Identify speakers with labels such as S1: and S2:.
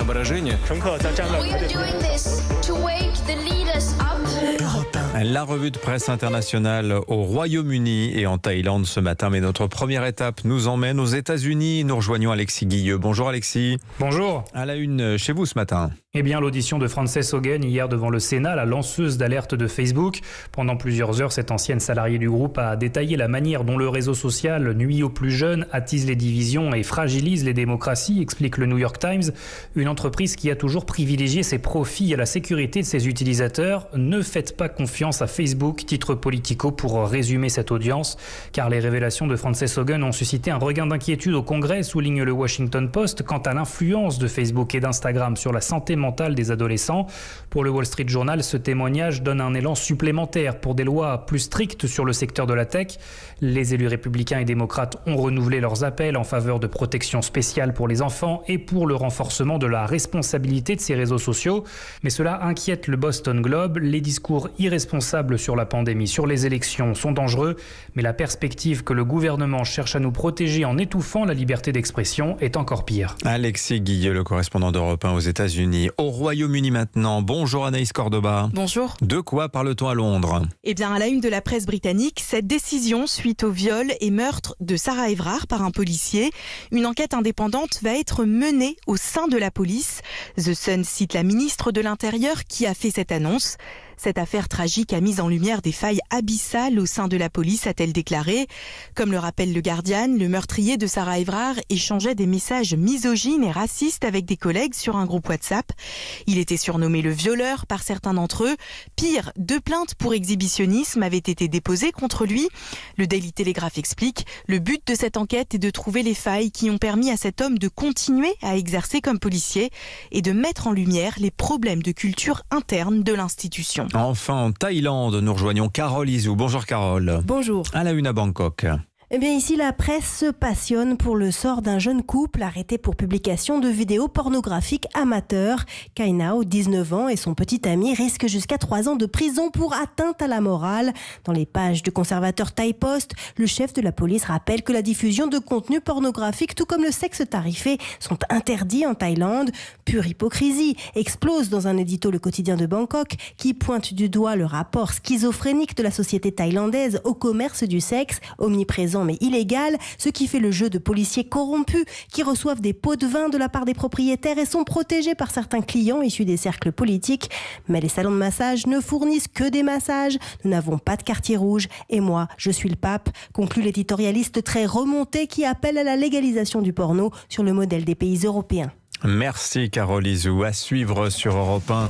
S1: выражение.
S2: We are doing this to wake the leaders up.
S3: La revue de presse internationale au Royaume-Uni et en Thaïlande ce matin. Mais notre première étape nous emmène aux États-Unis. Nous rejoignons Alexis Guilleux. Bonjour Alexis.
S4: Bonjour.
S3: À la une chez vous ce matin.
S4: Eh bien, l'audition de Frances Haugen hier devant le Sénat, la lanceuse d'alerte de Facebook. Pendant plusieurs heures, cette ancienne salariée du groupe a détaillé la manière dont le réseau social nuit aux plus jeunes, attise les divisions et fragilise les démocraties, explique le New York Times. Une entreprise qui a toujours privilégié ses profits à la sécurité de ses utilisateurs. Ne faites pas confiance à Facebook, titre Politico pour résumer cette audience, car les révélations de Frances Haugen ont suscité un regain d'inquiétude au Congrès, souligne le Washington Post, quant à l'influence de Facebook et d'Instagram sur la santé mentale des adolescents. Pour le Wall Street Journal, ce témoignage donne un élan supplémentaire pour des lois plus strictes sur le secteur de la tech. Les élus républicains et démocrates ont renouvelé leurs appels en faveur de protection spéciale pour les enfants et pour le renforcement de la responsabilité de ces réseaux sociaux. Mais cela inquiète le Boston Globe. Les discours irresponsables sur la pandémie, sur les élections sont dangereux, mais la perspective que le gouvernement cherche à nous protéger en étouffant la liberté d'expression est encore pire.
S3: Alexis Guilleux, le correspondant d'Europe 1 aux États-Unis. Au Royaume-Uni maintenant. Bonjour Anaïs Cordoba.
S5: Bonjour.
S3: De quoi parle-t-on à Londres ?
S5: Eh bien, à la une de la presse britannique, cette décision suite au viol et meurtre de Sarah Everard par un policier. Une enquête indépendante va être menée au sein de la police. The Sun cite la ministre de l'Intérieur qui a fait cette annonce. Cette affaire tragique a mis en lumière des failles abyssales au sein de la police, a-t-elle déclaré. Comme le rappelle le Guardian, le meurtrier de Sarah Everard échangeait des messages misogynes et racistes avec des collègues sur un groupe WhatsApp. Il était surnommé le violeur par certains d'entre eux. Pire, 2 plaintes pour exhibitionnisme avaient été déposées contre lui. Le Daily Telegraph explique, le but de cette enquête est de trouver les failles qui ont permis à cet homme de continuer à exercer comme policier et de mettre en lumière les problèmes de culture interne de l'institution.
S3: Enfin, en Thaïlande, nous rejoignons Carole Izou. Bonjour Carole.
S6: Bonjour.
S3: À la une à Bangkok.
S6: Eh bien ici, la presse se passionne pour le sort d'un jeune couple arrêté pour publication de vidéos pornographiques amateurs. Kainao, 19 ans, et son petit ami risquent jusqu'à 3 ans de prison pour atteinte à la morale. Dans les pages du conservateur Thai Post, le chef de la police rappelle que la diffusion de contenu pornographique, tout comme le sexe tarifé, sont interdits en Thaïlande. Pure hypocrisie, explose dans un édito le quotidien de Bangkok qui pointe du doigt le rapport schizophrénique de la société thaïlandaise au commerce du sexe, omniprésent mais illégal, ce qui fait le jeu de policiers corrompus qui reçoivent des pots de vin de la part des propriétaires et sont protégés par certains clients issus des cercles politiques. Mais les salons de massage ne fournissent que des massages. Nous n'avons pas de quartier rouge et moi, je suis le pape, conclut l'éditorialiste très remonté qui appelle à la légalisation du porno sur le modèle des pays européens.
S3: Merci Carole Izou. À suivre sur Europe 1.